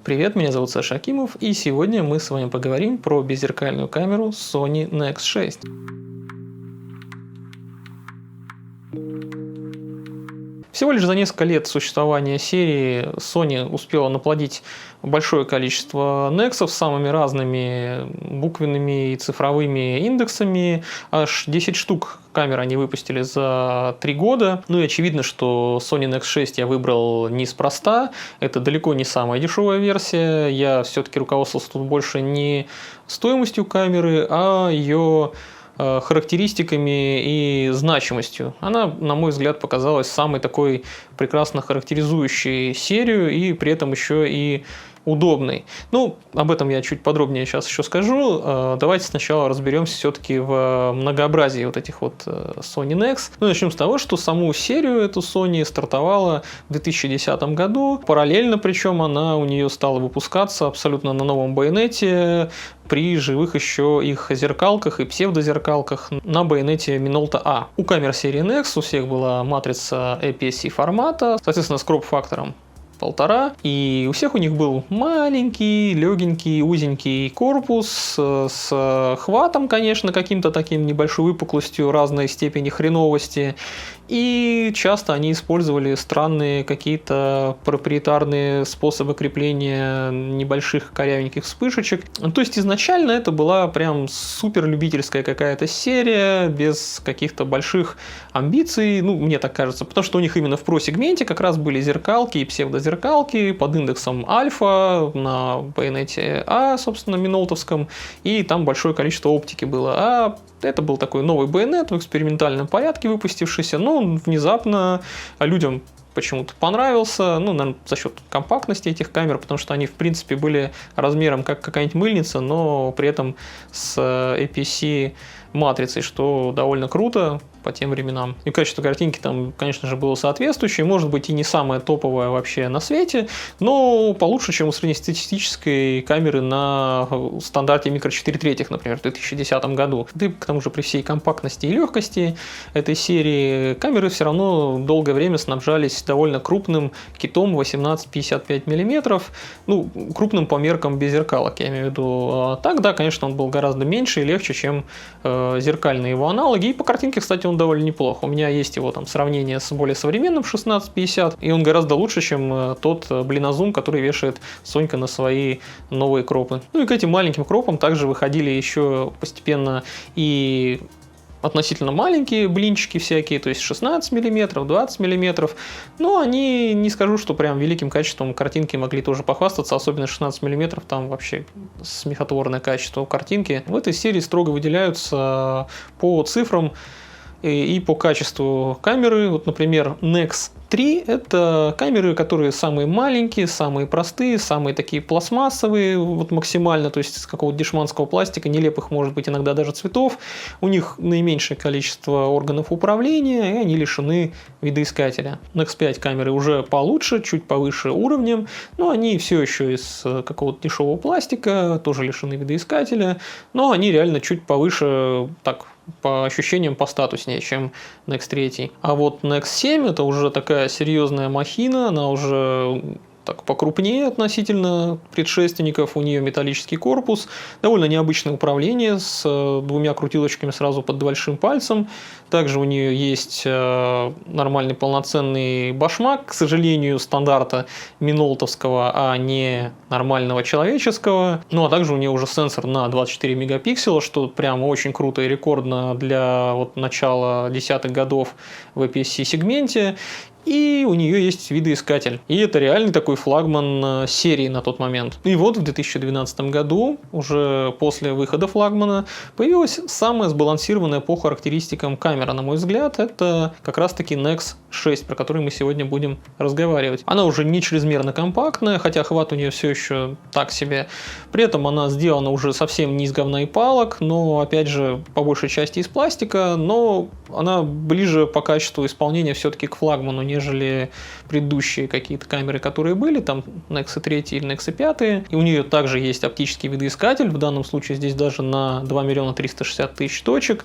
Привет, меня зовут Саша Акимов, и сегодня мы с вами поговорим про беззеркальную камеру Sony Nex 6. Всего лишь за несколько лет существования серии Sony успела наплодить большое количество Nex'ов с самыми разными буквенными и цифровыми индексами. Аж 10 штук камер они выпустили за 3 года. Ну и очевидно, что Sony Nex 6 я выбрал неспроста. Это далеко не самая дешевая версия. Я все-таки руководствовался тут больше не стоимостью камеры, а ее характеристиками и значимостью. Она, на мой взгляд, показалась самой такой прекрасно характеризующей серию и при этом еще и удобный. Ну, об этом я чуть подробнее сейчас еще скажу. Давайте сначала разберемся все-таки в многообразии вот этих вот Sony Nex. Ну, начнем с того, что саму серию эту Sony стартовала в 2010 году. Параллельно, причем, она у нее стала выпускаться абсолютно на новом байонете при живых еще их зеркалках и псевдозеркалках на байонете Minolta A. У камер серии Nex у всех была матрица APS-C формата, соответственно, с кроп-фактором 1,5. И у всех у них был маленький, легенький, узенький корпус с хватом, конечно, каким-то таким небольшой выпуклостью разной степени хреновости. И часто они использовали странные какие-то проприетарные способы крепления небольших корявеньких вспышечек. То есть изначально это была прям супер любительская какая-то серия, без каких-то больших амбиций, ну, мне так кажется, потому что у них именно в про-сегменте как раз были зеркалки и псевдозеркалки под индексом альфа на байонете А, собственно, минолтовском, и там большое количество оптики было. А это был такой новый байонет в экспериментальном порядке выпустившийся, но он внезапно людям почему-то понравился, ну, наверное, за счет компактности этих камер, потому что они, в принципе, были размером как какая-нибудь мыльница, но при этом с APS-C матрицей, что довольно круто по тем временам. И качество картинки там, конечно же, было соответствующее, может быть и не самое топовое вообще на свете, но получше, чем у среднестатистической камеры на стандарте микро 4 третьих, например, в 2010 году. И к тому же при всей компактности и легкости этой серии камеры все равно долгое время снабжались довольно крупным китом 18-55 мм, ну, крупным по меркам без зеркалок, я имею в виду. Так, да, конечно, он был гораздо меньше и легче, чем зеркальные его аналоги, и по картинке, кстати, он довольно неплох. У меня есть его там сравнение с более современным 1650, и он гораздо лучше, чем тот блинозум, который вешает Сонька на свои новые кропы. Ну и к этим маленьким кропам также выходили еще постепенно и относительно маленькие блинчики всякие, то есть 16 мм, 20 мм, но они, не скажу, что прям великим качеством картинки могли тоже похвастаться, особенно 16 мм, там вообще смехотворное качество картинки. В этой серии строго выделяются по цифрам и по качеству камеры. Вот, например, Nex 3 – это камеры, которые самые маленькие, самые простые, самые такие пластмассовые, вот максимально, то есть из какого-то дешманского пластика, нелепых, может быть, иногда даже цветов. У них наименьшее количество органов управления, и они лишены видоискателя. Nex 5 камеры уже получше, чуть повыше уровнем, но они все еще из какого-то дешевого пластика, тоже лишены видоискателя, но они реально чуть повыше, так, по ощущениям постатуснее, чем Nex 3. А вот Nex 7 это уже такая серьезная махина, она уже так покрупнее относительно предшественников, у нее металлический корпус, довольно необычное управление с двумя крутилочками сразу под большим пальцем. Также у нее есть нормальный полноценный башмак, к сожалению, стандарта минолтовского, а не нормального человеческого. Ну а также у нее уже сенсор на 24 мегапикселя, что прям очень круто и рекордно для вот начала десятых годов в APS-C сегменте. И у нее есть видоискатель. И это реальный такой флагман серии на тот момент. И вот в 2012 году, уже после выхода флагмана, появилась самая сбалансированная по характеристикам камера, на мой взгляд. Это как раз-таки Nex 6, про который мы сегодня будем разговаривать. Она уже не чрезмерно компактная, хотя хват у нее все еще так себе. При этом она сделана уже совсем не из говна и палок, но, опять же, по большей части из пластика, но она ближе по качеству исполнения все-таки к флагману, нежели предыдущие какие-то камеры, которые были, там Nexus 3 или Nexus 5. И у нее также есть оптический видоискатель, в данном случае здесь даже на 2 360 000 точек.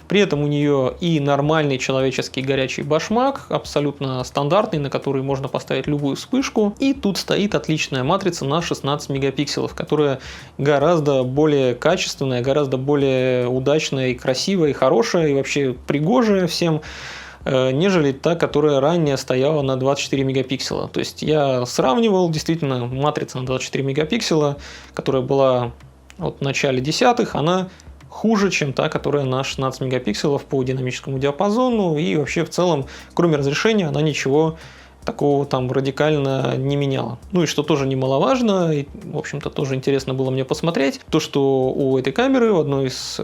При этом у нее и нормальный человеческий горячий башмак, абсолютно стандартный, на который можно поставить любую вспышку. И тут стоит отличная матрица на 16 мегапикселов, которая гораздо более качественная, гораздо более удачная и красивая, и хорошая, и вообще пригожая всем, нежели та, которая ранее стояла на 24 мегапикселя. То есть я сравнивал, действительно, матрица на 24 мегапикселя, которая была в начале десятых, она хуже, чем та, которая на 16 мегапикселов по динамическому диапазону, и вообще в целом, кроме разрешения, она ничего такого там радикально не меняла. Ну и что тоже немаловажно, и, в общем-то, тоже интересно было мне посмотреть, то, что у этой камеры, у одной из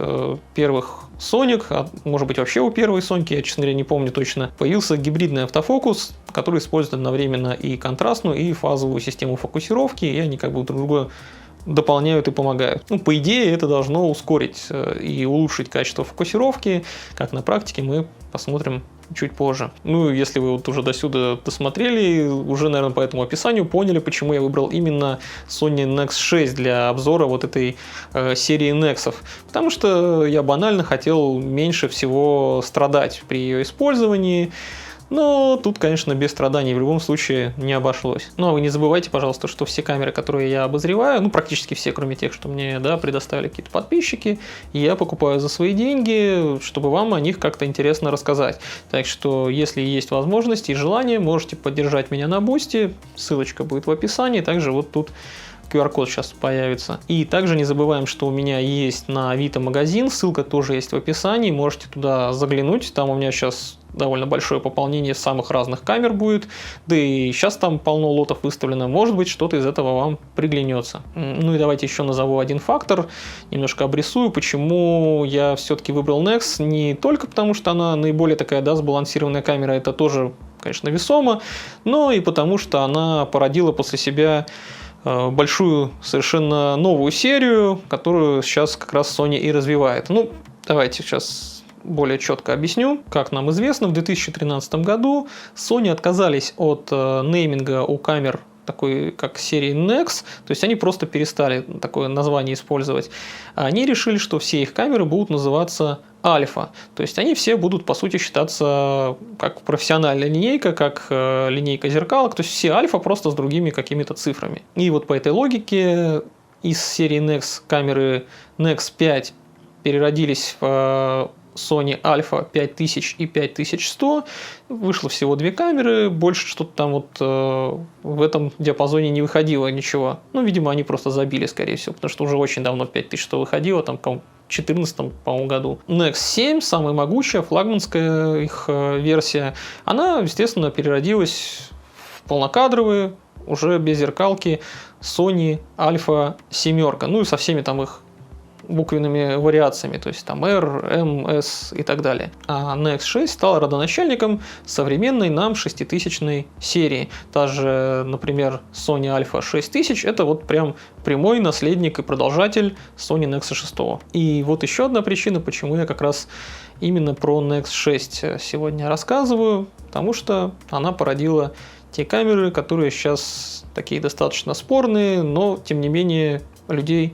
первых Sonic, а может быть вообще у первой Sony, я, честно говоря, не помню точно, появился гибридный автофокус, который использует одновременно и контрастную, и фазовую систему фокусировки, и они как бы друг друга дополняют и помогают. Ну, по идее, это должно ускорить и улучшить качество фокусировки. Как на практике, мы посмотрим чуть позже. Ну, если вы вот уже до сюда досмотрели, уже, наверное, по этому описанию поняли, почему я выбрал именно Sony Nex 6 для обзора вот этой серии Nex'ов. Потому что я банально хотел меньше всего страдать при ее использовании. Но тут, конечно, без страданий в любом случае не обошлось. Ну, а вы не забывайте, пожалуйста, что все камеры, которые я обозреваю, ну, практически все, кроме тех, что мне, предоставили какие-то подписчики, я покупаю за свои деньги, чтобы вам о них как-то интересно рассказать. Так что, если есть возможность и желание, можете поддержать меня на Бусти, ссылочка будет в описании, также вот тут QR-код сейчас появится. И также не забываем, что у меня есть на Авито магазин, ссылка тоже есть в описании, можете туда заглянуть, там у меня сейчас довольно большое пополнение самых разных камер будет, да и сейчас там полно лотов выставлено, может быть, что-то из этого вам приглянется. Ну и давайте еще назову один фактор, немножко обрисую, почему я все-таки выбрал Nex, не только потому, что она наиболее такая, сбалансированная камера, это тоже, конечно, весомо, но и потому, что она породила после себя большую, совершенно новую серию, которую сейчас как раз Sony и развивает. Ну, давайте сейчас более четко объясню. Как нам известно, в 2013 году Sony отказались от нейминга у камер такой, как серии Nex, то есть они просто перестали такое название использовать. Они решили, что все их камеры будут называться Альфа, то есть они все будут, по сути, считаться как профессиональная линейка, как линейка зеркалок, то есть все Альфа просто с другими какими-то цифрами. И вот по этой логике из серии Nex камеры Nex 5 переродились в Sony Alpha 5000 и 5100, вышло всего две камеры, больше что-то там вот в этом диапазоне не выходило ничего. Ну, видимо, они просто забили, скорее всего, потому что уже очень давно 5100 выходило, там, в 2014, по-моему, году. Nex 7, самая могучая, флагманская их версия, она, естественно, переродилась в полнокадровые, уже без зеркалки, Sony Alpha 7, ну и со всеми там их буквенными вариациями, то есть там R, M, S и так далее. А Nex 6 стал родоначальником современной нам 6000 серии. Та же, например, Sony Alpha 6000 это вот прям прямой наследник и продолжатель Sony Nex 6. И вот еще одна причина, почему я как раз именно про Nex 6 сегодня рассказываю, потому что она породила те камеры, которые сейчас такие достаточно спорные, но тем не менее людей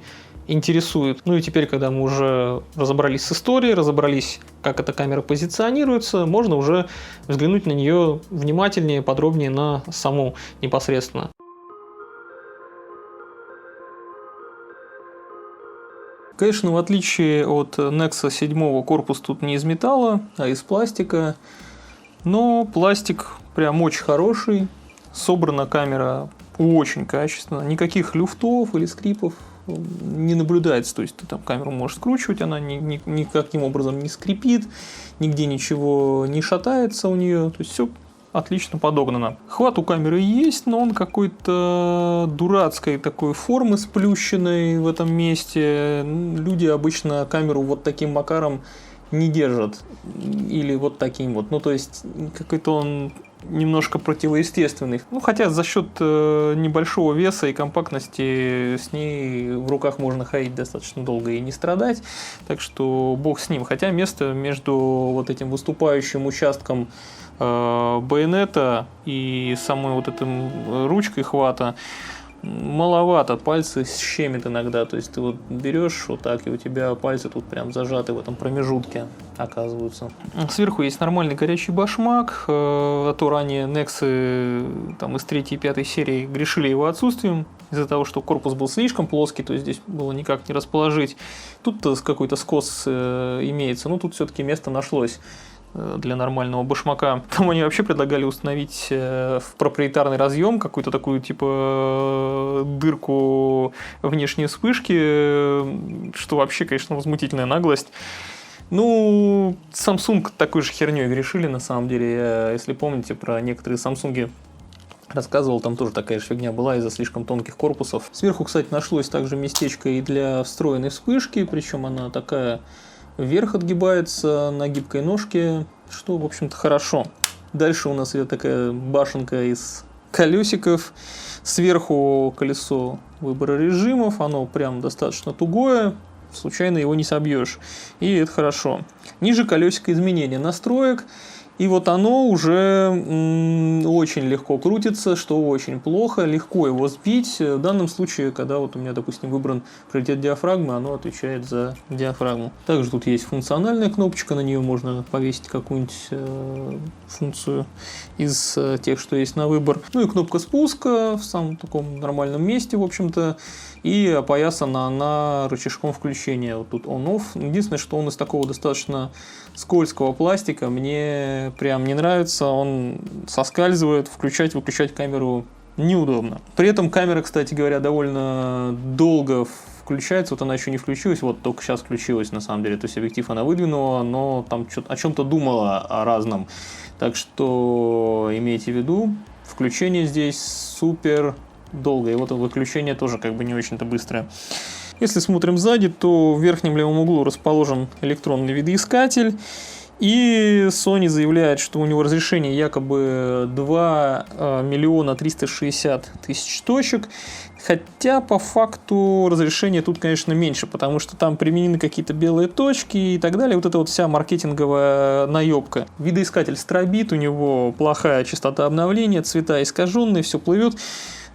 интересует. Ну и теперь, когда мы уже разобрались с историей, разобрались, как эта камера позиционируется, можно уже взглянуть на нее внимательнее, подробнее на саму непосредственно. Конечно, в отличие от Nex 7, корпус тут не из металла, а из пластика. Но пластик прям очень хороший. Собрана камера очень качественно. Никаких люфтов или скрипов не наблюдается, то есть ты там камеру можешь скручивать, она никаким образом не скрипит, нигде ничего не шатается у нее, то есть все отлично подогнано. Хват у камеры есть, но он какой-то дурацкой такой формы сплющенной в этом месте. Люди обычно камеру вот таким макаром не держат, или вот таким вот, ну то есть какой-то он немножко противоестественный. Ну, хотя за счет небольшого веса и компактности с ней в руках можно ходить достаточно долго и не страдать. Так что бог с ним. Хотя место между вот этим выступающим участком байонета и самой вот этой ручкой хвата маловато, пальцы щемит иногда, то есть ты вот берешь вот так, и у тебя пальцы тут прям зажаты в этом промежутке оказываются. Сверху есть нормальный горячий башмак, а то ранее Нексы там из 3 и 5 серии грешили его отсутствием, из-за того, что корпус был слишком плоский, то есть здесь было никак не расположить. Тут какой-то скос имеется, но тут все-таки место нашлось для нормального башмака. Там они вообще предлагали установить в проприетарный разъем какую-то такую типа дырку внешней вспышки, что вообще, конечно, возмутительная наглость. Ну, Samsung такой же херней грешили на самом деле. Я, если помните, про некоторые Samsung рассказывал, там тоже такая же фигня была из-за слишком тонких корпусов. Сверху, кстати, нашлось также местечко и для встроенной вспышки, причем она такая вверх отгибается на гибкой ножке, что, в общем-то, хорошо. Дальше у нас идет такая башенка из колесиков. Сверху колесо выбора режимов, оно прям достаточно тугое, случайно его не собьешь. И это хорошо. Ниже колесико изменения настроек. И вот оно уже очень легко крутится, что очень плохо, легко его сбить. В данном случае, когда вот у меня, допустим, выбран приоритет диафрагмы, оно отвечает за диафрагму. Также тут есть функциональная кнопочка, на нее можно повесить какую-нибудь функцию из тех, что есть на выбор. Ну и кнопка спуска в самом таком нормальном месте, в общем-то. И опоясана она рычажком включения. Вот тут on-off. Единственное, что он из такого достаточно скользкого пластика. Мне прям не нравится. Он соскальзывает. Включать-выключать камеру неудобно. При этом камера, кстати говоря, довольно долго включается. Вот она еще не включилась. Вот только сейчас включилась на самом деле. То есть объектив она выдвинула, но там о чем-то думала о разном. Так что имейте в виду, включение здесь супер долго, и вот выключение тоже как бы не очень-то быстрое. Если смотрим сзади, то в верхнем левом углу расположен электронный видоискатель, и Sony заявляет, что у него разрешение якобы 2 миллиона 360 тысяч точек, хотя по факту разрешение тут, конечно, меньше, потому что там применены какие-то белые точки и так далее. Вот это вот вся маркетинговая наебка. Видоискатель стробит, у него плохая частота обновления, цвета искаженные, все плывет.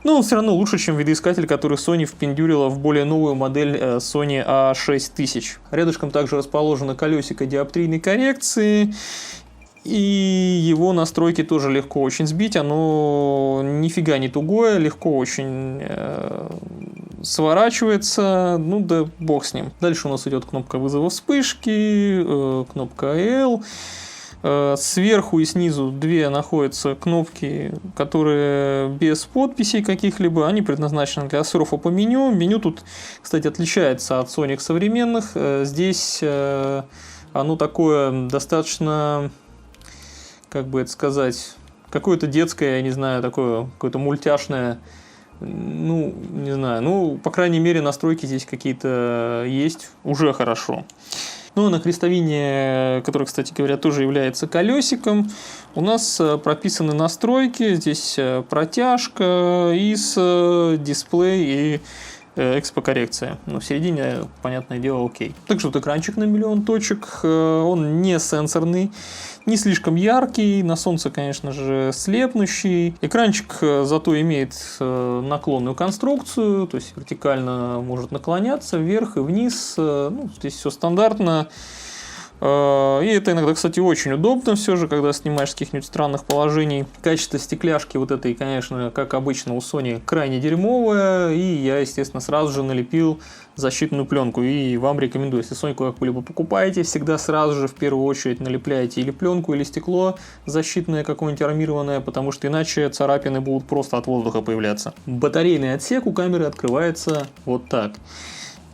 Но он все равно лучше, чем видоискатель, который Sony впендюрила в более новую модель Sony A6000. Рядышком также расположено колесико диоптрийной коррекции. И его настройки тоже легко очень сбить. Оно нифига не тугое, легко очень сворачивается. Ну да бог с ним. Дальше у нас идет кнопка вызова вспышки, кнопка L. Сверху и снизу две находятся кнопки, которые без подписей каких-либо. Они предназначены для серфа по меню. Меню тут, кстати, отличается от Sony современных. Здесь оно такое достаточно, как бы это сказать, какое-то детское, я не знаю, такое какое-то мультяшное. Ну, не знаю. Ну, по крайней мере, настройки здесь какие-то есть. Уже хорошо. Ну, на крестовине, который, кстати говоря, тоже является колесиком, у нас прописаны настройки. Здесь протяжка, ISO, дисплей и экспокоррекция. Но в середине, понятное дело, окей. Также вот экранчик на 1 миллион точек. Он не сенсорный, не слишком яркий. На солнце, конечно же, слепнущий. Экранчик зато имеет наклонную конструкцию, то есть вертикально может наклоняться вверх и вниз. Ну, здесь все стандартно. И это иногда, кстати, очень удобно все же, когда снимаешь с каких-нибудь странных положений. Качество стекляшки вот этой, конечно, как обычно у Sony, крайне дерьмовое. И я, естественно, сразу же налепил защитную пленку. И вам рекомендую, если Sony какую-либо покупаете, всегда сразу же в первую очередь налепляйте или пленку, или стекло защитное какое-нибудь армированное, потому что иначе царапины будут просто от воздуха появляться. Батарейный отсек у камеры открывается вот так.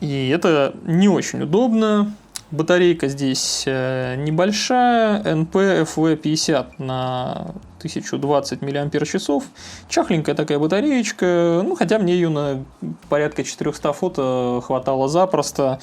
И это не очень удобно. Батарейка здесь небольшая, NP FV50 на 1020 мАч. Чахленькая такая батареечка, ну хотя мне ее на порядка 400 фото хватало запросто.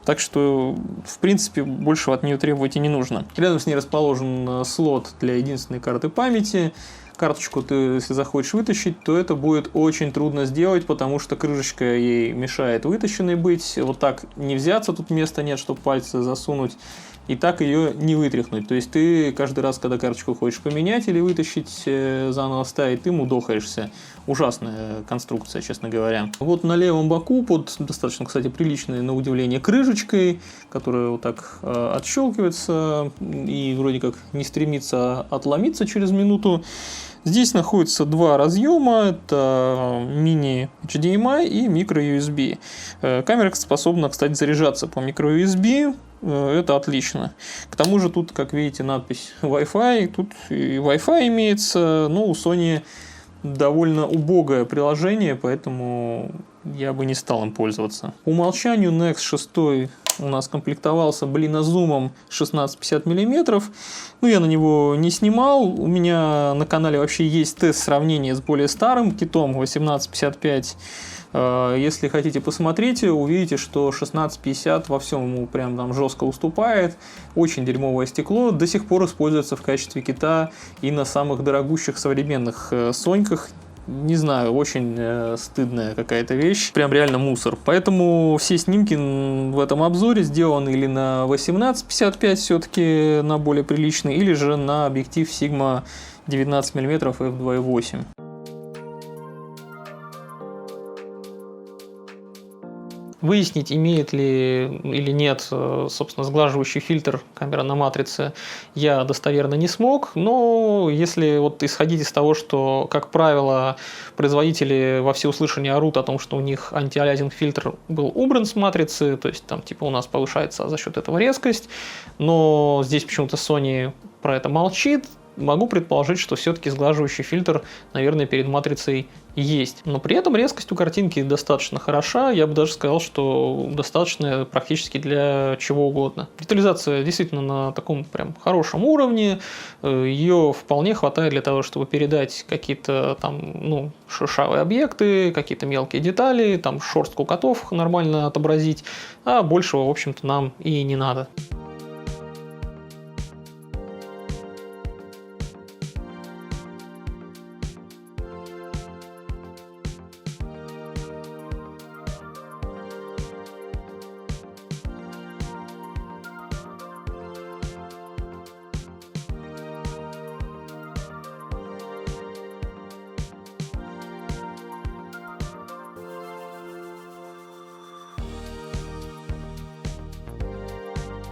Так что, в принципе, больше от нее требовать и не нужно. Рядом с ней расположен слот для единственной карты памяти. Карточку ты, если захочешь вытащить, то это будет очень трудно сделать, потому что крышечка ей мешает вытащенной быть. Вот так не взяться, тут места нет, чтобы пальцы засунуть. и так ее не вытряхнуть. То есть ты каждый раз, когда карточку хочешь поменять или вытащить, заново ставить, ты мудохаешься. Ужасная конструкция, честно говоря. Вот на левом боку под достаточно, кстати, приличной, на удивление, крышечкой, которая вот так отщелкивается и вроде как не стремится отломиться через минуту. Здесь находятся два разъема, это мини HDMI и micro USB. Камера способна, кстати, заряжаться по micro USB, это отлично. К тому же тут, как видите, надпись Wi-Fi, тут и Wi-Fi имеется, но у Sony довольно убогое приложение, поэтому я бы не стал им пользоваться. По умолчанию Nex 6 у нас комплектовался блинозумом 16-50 мм. Ну, я на него не снимал. У меня на канале вообще есть тест сравнения с более старым китом 1855. Если хотите, посмотрите, увидите, что 1650 во всем ему прям там жестко уступает. Очень дерьмовое стекло, до сих пор используется в качестве кита и на самых дорогущих современных Соньках. Не знаю, очень стыдная какая-то вещь, прям реально мусор. Поэтому все снимки в этом обзоре сделаны или на 18-55 все-таки на более приличный, или же на объектив Sigma 19 мм f2.8. Выяснить, имеет ли или нет, собственно, сглаживающий фильтр камера на матрице, я достоверно не смог. Но если вот исходить из того, что, как правило, производители во всеуслышание орут о том, что у них антиалязинг фильтр был убран с матрицы, то есть там типа у нас повышается за счет этого резкость, но здесь почему-то Sony про это молчит. Могу предположить, что все-таки сглаживающий фильтр, наверное, перед матрицей есть. Но при этом резкость у картинки достаточно хороша. Я бы даже сказал, что достаточно практически для чего угодно. Детализация действительно на таком прям хорошем уровне. Ее вполне хватает для того, чтобы передать какие-то там, шершавые объекты, какие-то мелкие детали, там шерстку котов нормально отобразить. А большего, в общем-то, нам и не надо.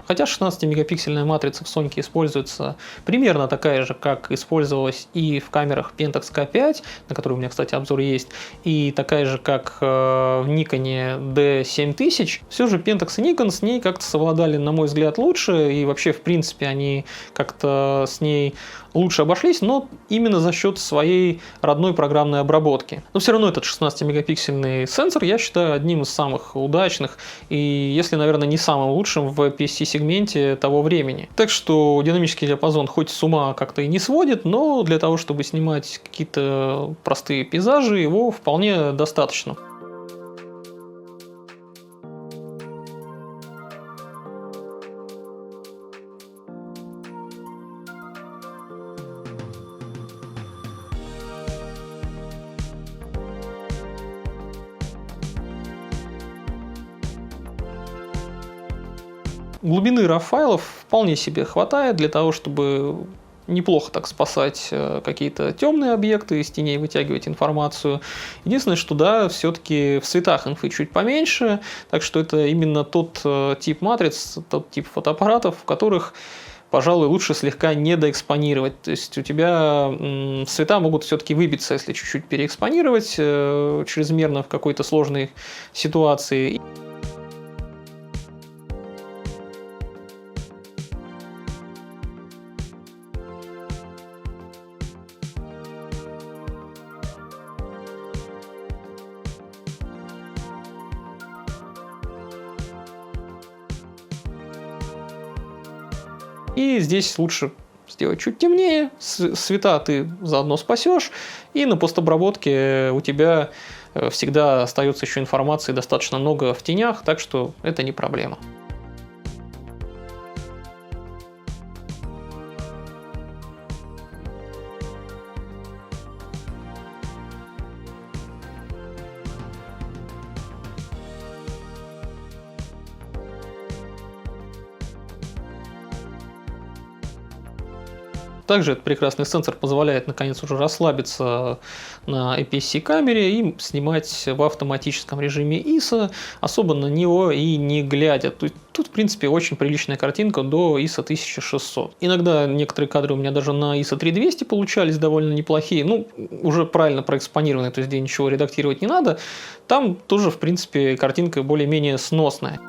Хотя 16-мегапиксельная матрица в Sony используется примерно такая же, как использовалась и в камерах Pentax K5, на которой у меня, кстати, обзор есть, и такая же, как в Nikon D7000, все же Pentax и Nikon с ней как-то совладали, на мой взгляд, лучше, и вообще, в принципе, они как-то с ней лучше обошлись, но именно за счет своей родной программной обработки. Но все равно этот 16-мегапиксельный сенсор я считаю одним из самых удачных и, если, наверное, не самым лучшим в PSC-сегменте того времени. Так что динамический диапазон хоть с ума как-то и не сводит, но для того, чтобы снимать какие-то простые пейзажи, его вполне достаточно. Глубины RAW-файлов вполне себе хватает для того, чтобы неплохо так спасать какие-то темные объекты, из теней вытягивать информацию. Единственное, что да, все-таки в цветах инфы чуть поменьше, так что это именно тот тип матриц, тот тип фотоаппаратов, в которых, пожалуй, лучше слегка недоэкспонировать. То есть у тебя цвета могут все-таки выбиться, если чуть-чуть переэкспонировать чрезмерно в какой-то сложной ситуации. И здесь лучше сделать чуть темнее, цвета ты заодно спасешь, и на постобработке у тебя всегда остается еще информации достаточно много в тенях, так что это не проблема. Также этот прекрасный сенсор позволяет наконец уже расслабиться на APS-C-камере и снимать в автоматическом режиме ISO, особо на него и не глядя. Тут, в принципе, очень приличная картинка до ISO 1600. Иногда некоторые кадры у меня даже на ISO 3200 получались довольно неплохие, ну, уже правильно проэкспонированные, то есть где ничего редактировать не надо. Там тоже, в принципе, картинка более-менее сносная.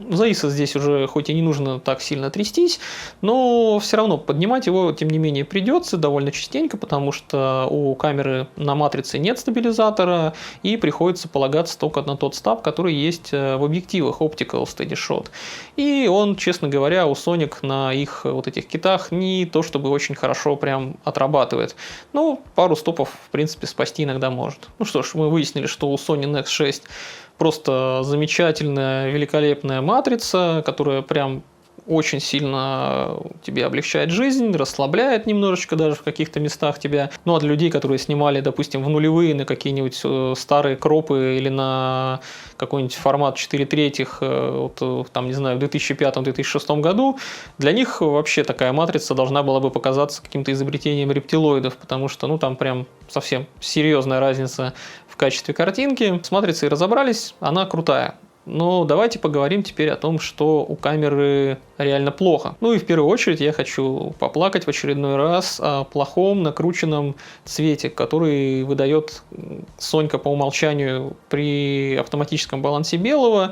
За ISO здесь уже хоть и не нужно так сильно трястись, но все равно поднимать его, тем не менее, придется довольно частенько, потому что у камеры на матрице нет стабилизатора, и приходится полагаться только на тот стаб, который есть в объективах Optical Steady Shot. И он, честно говоря, у Sonic на их вот этих китах не то чтобы очень хорошо прям отрабатывает. Ну, пару стопов, в принципе, спасти иногда может. Ну что ж, мы выяснили, что у Sony Nex 6 просто замечательная, великолепная матрица, которая прям очень сильно тебе облегчает жизнь, расслабляет немножечко даже в каких-то местах тебя. Ну, от людей, которые снимали, допустим, в нулевые на какие-нибудь старые кропы или на какой-нибудь формат 4/3, вот, там, не знаю, в 2005-2006 году, для них вообще такая матрица должна была бы показаться каким-то изобретением рептилоидов, потому что, ну, там прям совсем серьезная разница в качестве картинки. С матрицей разобрались, она крутая. Но давайте поговорим теперь о том, что у камеры реально плохо. Ну и в первую очередь я хочу поплакать в очередной раз о плохом накрученном цвете, который выдает Сонька по умолчанию при автоматическом балансе белого.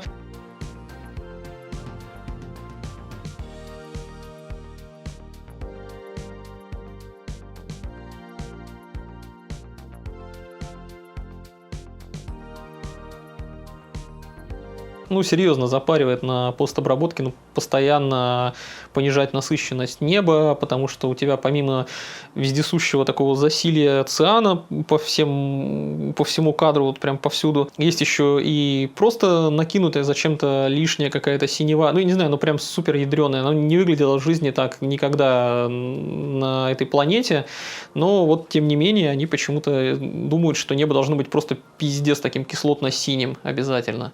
Ну, серьезно запаривает на постобработке, ну, постоянно понижать насыщенность неба, потому что у тебя помимо вездесущего такого засилия циана по всему кадру, вот прям повсюду, есть еще и просто накинутая зачем-то лишняя какая-то синева, ну, я не знаю, ну, прям супер ядреная, она не выглядела в жизни так никогда на этой планете, но вот, тем не менее, они почему-то думают, что небо должно быть просто пиздец таким кислотно-синим обязательно.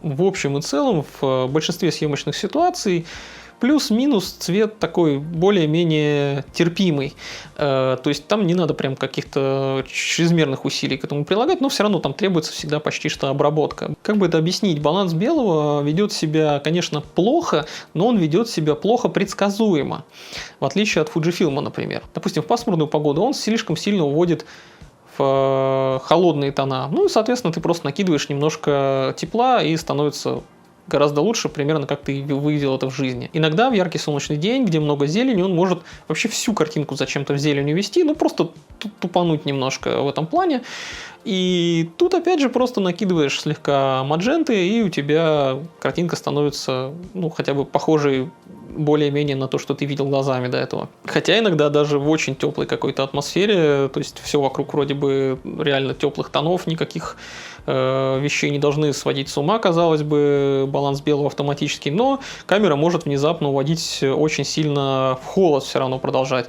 В общем и целом, в большинстве съемочных ситуаций плюс-минус цвет такой более-менее терпимый. То есть там не надо прям каких-то чрезмерных усилий к этому прилагать, но все равно там требуется всегда почти что обработка. Как бы это объяснить? Баланс белого ведет себя, конечно, плохо, но он ведет себя плохо предсказуемо. В отличие от Fujifilm, например. Допустим, в пасмурную погоду он слишком сильно уводит в холодные тона. Ну и, соответственно, ты просто накидываешь немножко тепла и становится гораздо лучше, примерно как ты увидел это в жизни. Иногда в яркий солнечный день, где много зелени, он может вообще всю картинку зачем-то в зеленью вести, ну просто тупануть немножко в этом плане. И тут опять же просто накидываешь слегка мадженты, и у тебя картинка становится, ну, хотя бы похожей более-менее на то, что ты видел глазами до этого. Хотя иногда даже в очень теплой какой-то атмосфере, то есть все вокруг вроде бы реально теплых тонов, никаких вещей не должны сводить с ума, казалось бы, баланс белого автоматический, но камера может внезапно уводить очень сильно в холод, все равно продолжать.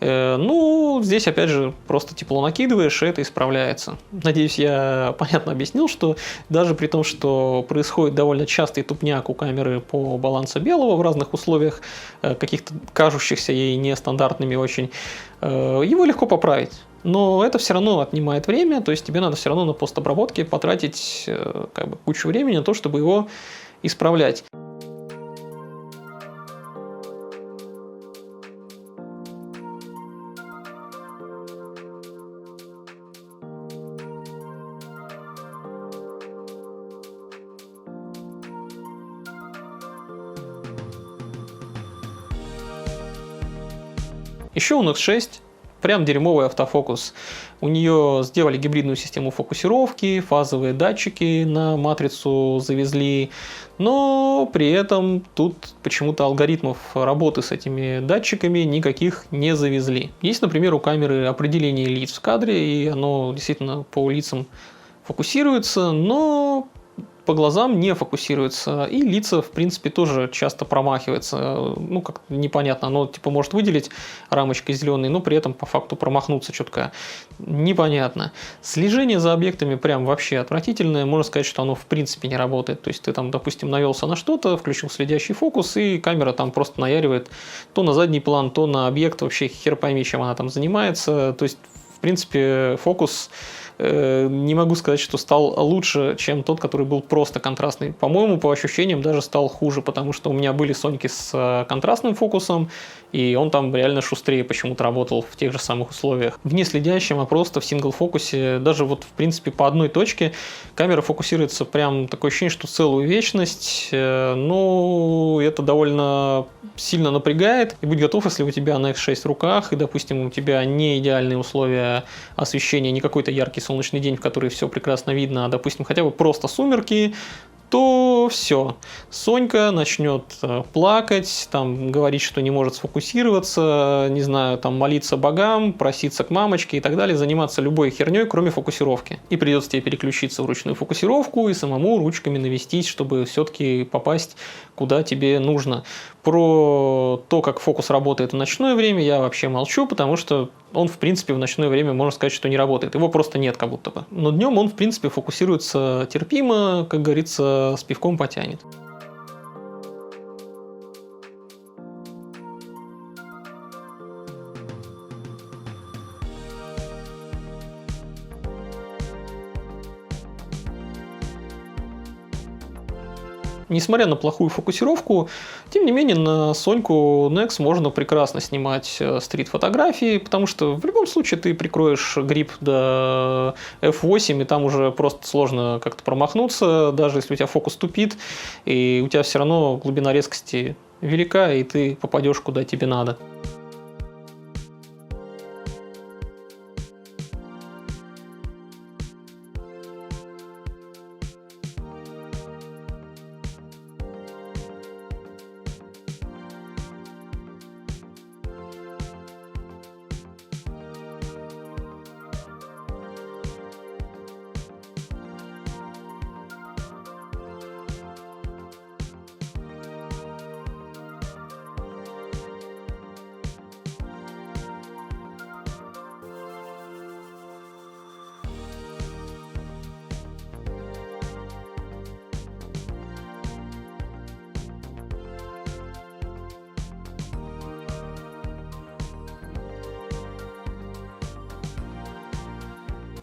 Ну, здесь опять же просто тепло накидываешь, и это исправляется. Надеюсь, я понятно объяснил, что даже при том, что происходит довольно частый тупняк у камеры по балансу белого в разных условиях, каких-то кажущихся ей нестандартными очень, его легко поправить. Но это все равно отнимает время, то есть тебе надо все равно на постобработке потратить как бы кучу времени на то, чтобы его исправлять. Еще у Nex 6 прям дерьмовый автофокус. У нее сделали гибридную систему фокусировки, фазовые датчики на матрицу завезли, но при этом тут почему-то алгоритмов работы с этими датчиками никаких не завезли. Есть, например, у камеры определение лиц в кадре, и оно действительно по лицам фокусируется, но по глазам не фокусируется, и лица, в принципе, тоже часто промахивается. Ну, как непонятно, оно типа может выделить рамочкой зеленой, но при этом по факту промахнуться чутка. Непонятно. Слежение за объектами прям вообще отвратительное. Можно сказать, что оно в принципе не работает. То есть ты там, допустим, навелся на что-то, включил следящий фокус, и камера там просто наяривает то на задний план, то на объект. Вообще хер пойми, чем она там занимается. То есть, в принципе, фокус... Не могу сказать, что стал лучше, чем тот, который был просто контрастный. По-моему, по ощущениям даже стал хуже, потому что у меня были Соньки с контрастным фокусом, и он там реально шустрее почему-то работал в тех же самых условиях. В неследящем, а просто в сингл-фокусе, даже вот в принципе по одной точке камера фокусируется прям такое ощущение, что целую вечность. Ну, это довольно сильно напрягает. И будь готов, если у тебя на X6 в руках, и, допустим, у тебя не идеальные условия освещения, не какой-то яркий солнечный день, в который все прекрасно видно, а, допустим, хотя бы просто сумерки, то все. Сонька начнет плакать, там, говорить, что не может сфокусироваться, не знаю, там, молиться богам, проситься к мамочке и так далее, заниматься любой херней, кроме фокусировки. И придется тебе переключиться в ручную фокусировку и самому ручками навестись, чтобы все-таки попасть куда тебе нужно. Про то, как фокус работает в ночное время, я вообще молчу, потому что он, в принципе, в ночное время, можно сказать, что не работает. Его просто нет как будто бы. Но днем он, в принципе, фокусируется терпимо, как говорится, с пивком потянет. Несмотря на плохую фокусировку, тем не менее на Соньку Nex можно прекрасно снимать стрит-фотографии, потому что в любом случае ты прикроешь грипп до f8, и там уже просто сложно как-то промахнуться, даже если у тебя фокус тупит, и у тебя все равно глубина резкости велика, и ты попадешь куда тебе надо.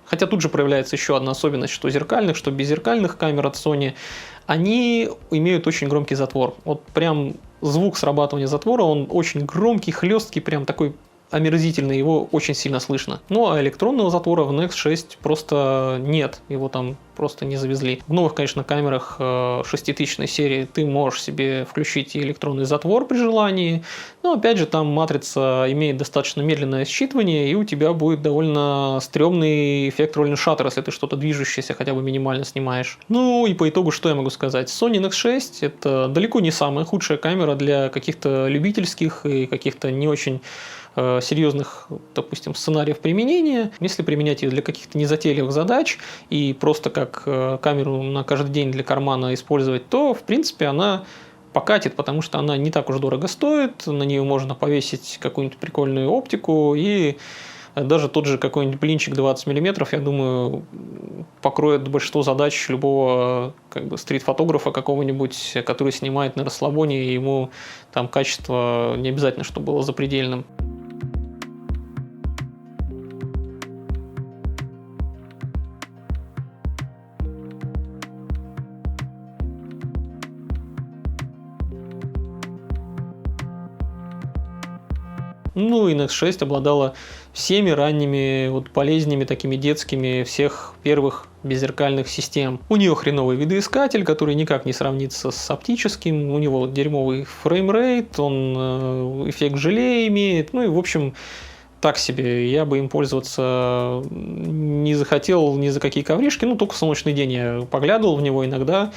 Хотя тут же проявляется еще одна особенность, что зеркальных, что беззеркальных камер от Sony, они имеют очень громкий затвор. Вот прям звук срабатывания затвора, он очень громкий, хлесткий, прям такой омерзительный, его очень сильно слышно. Ну а электронного затвора в Nex 6 просто нет, его там просто не завезли. В новых, конечно, камерах 6000 серии ты можешь себе включить и электронный затвор при желании, но опять же там матрица имеет достаточно медленное считывание, и у тебя будет довольно стрёмный эффект роллинг шаттер, если ты что-то движущееся хотя бы минимально снимаешь. Ну и по итогу что я могу сказать? Sony Nex 6 это далеко не самая худшая камера для каких-то любительских и каких-то не очень серьезных, допустим, сценариев применения. Если применять ее для каких-то незатейливых задач и просто как камеру на каждый день для кармана использовать, то, в принципе, она покатит, потому что она не так уж дорого стоит, на нее можно повесить какую-нибудь прикольную оптику, и даже тот же какой-нибудь блинчик 20 мм, я думаю, покроет большинство задач любого как бы стрит-фотографа какого-нибудь, который снимает на расслабоне, и ему там качество не обязательно, чтобы было запредельным. Ну и Nex 6 обладала всеми ранними болезнями, такими детскими, всех первых беззеркальных систем. У нее хреновый видоискатель, который никак не сравнится с оптическим, у него дерьмовый фреймрейт, он эффект желе имеет, ну и в общем так себе. Я бы им пользоваться не захотел ни за какие ковришки. Ну, только в солнечный день я поглядывал в него иногда,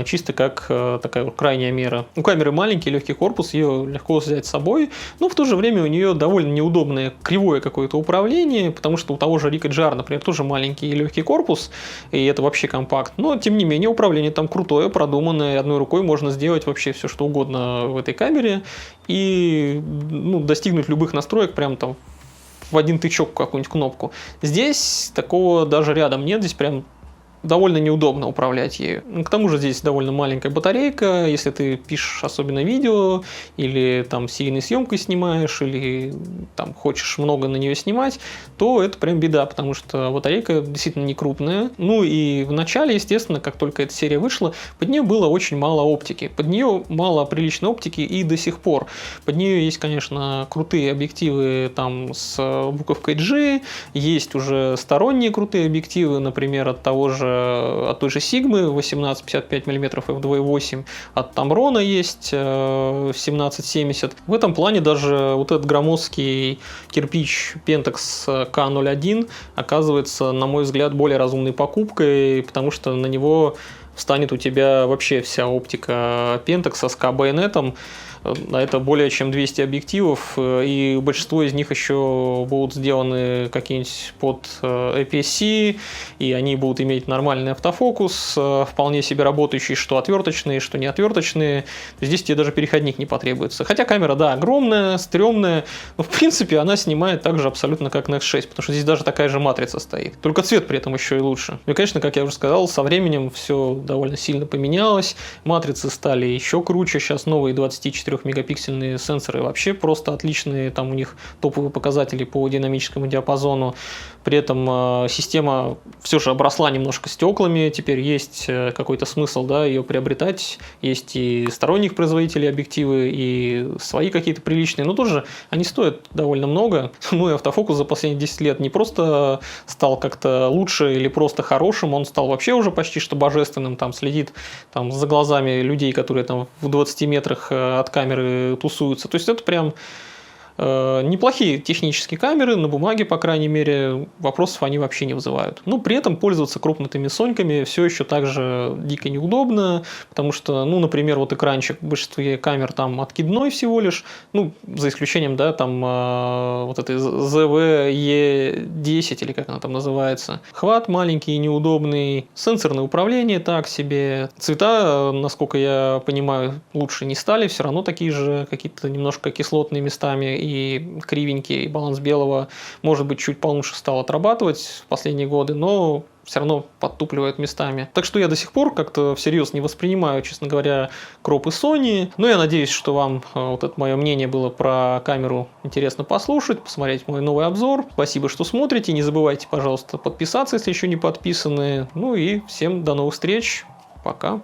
чисто как такая крайняя мера. У камеры маленький, легкий корпус, ее легко взять с собой, но в то же время у нее довольно неудобное кривое какое-то управление, потому что у того же Ricoh GR, например, тоже маленький и легкий корпус, и это вообще компакт. Но, тем не менее, управление там крутое, продуманное, одной рукой можно сделать вообще все, что угодно в этой камере, и достигнуть любых настроек прям там в один тычок какую-нибудь кнопку. Здесь такого даже рядом нет, здесь прям довольно неудобно управлять ею. К тому же здесь довольно маленькая батарейка, если ты пишешь особенно видео, или там серийной съемкой снимаешь, или там хочешь много на нее снимать, то это прям беда, потому что батарейка действительно не крупная. Ну и в начале, естественно, как только эта серия вышла, под нее было очень мало оптики. Под нее мало приличной оптики и до сих пор. Под нее есть, конечно, крутые объективы там с буковкой G, есть уже сторонние крутые объективы, например, от той же Sigma 18-55 мм f2.8, от Tamron есть 1770. В этом плане даже вот этот громоздкий кирпич Pentax K01 оказывается, на мой взгляд, более разумной покупкой, потому что на него встанет у тебя вообще вся оптика Pentax с K-байонетом. Это более чем 200 объективов, и большинство из них еще будут сделаны какие-нибудь под APS-C, и они будут иметь нормальный автофокус, вполне себе работающий, что отверточные, что не отверточные. Здесь тебе даже переходник не потребуется. Хотя камера, да, огромная, стрёмная, но в принципе она снимает так же абсолютно как Nex 6, потому что здесь даже такая же матрица стоит. Только цвет при этом еще и лучше. Ну и, конечно, как я уже сказал, со временем все довольно сильно поменялось. Матрицы стали еще круче. Сейчас новые 24-мегапиксельные сенсоры вообще просто отличные. Там у них топовые показатели по динамическому диапазону. При этом система все же обросла немножко стеклами. Теперь есть какой-то смысл, да, ее приобретать. Есть и сторонних производителей объективы, и свои какие-то приличные. Но тоже они стоят довольно много. Ну и автофокус за последние 10 лет не просто стал как-то лучше или просто хорошим, он стал вообще уже почти что божественным. Там следит там, за глазами людей, которые там в 20 метрах от камеры тусуются. То есть это прям неплохие технические камеры, на бумаге, по крайней мере, вопросов они вообще не вызывают. Но при этом пользоваться крупными соньками все еще так же дико неудобно, потому что, ну, например, вот экранчик в большинстве камер там откидной всего лишь, ну, за исключением, да, там вот этой ZV-E10 или как она там называется. Хват маленький, неудобный, сенсорное управление так себе. Цвета, насколько я понимаю, лучше не стали, все равно такие же, какие-то немножко кислотные местами и кривенький, баланс белого, может быть, чуть получше стал отрабатывать в последние годы, но все равно подтупливает местами. Так что я до сих пор как-то всерьез не воспринимаю, честно говоря, кропы Sony. Но я надеюсь, что вам вот это мое мнение было про камеру интересно послушать, посмотреть мой новый обзор. Спасибо, что смотрите. Не забывайте, пожалуйста, подписаться, если еще не подписаны. Ну и всем до новых встреч. Пока.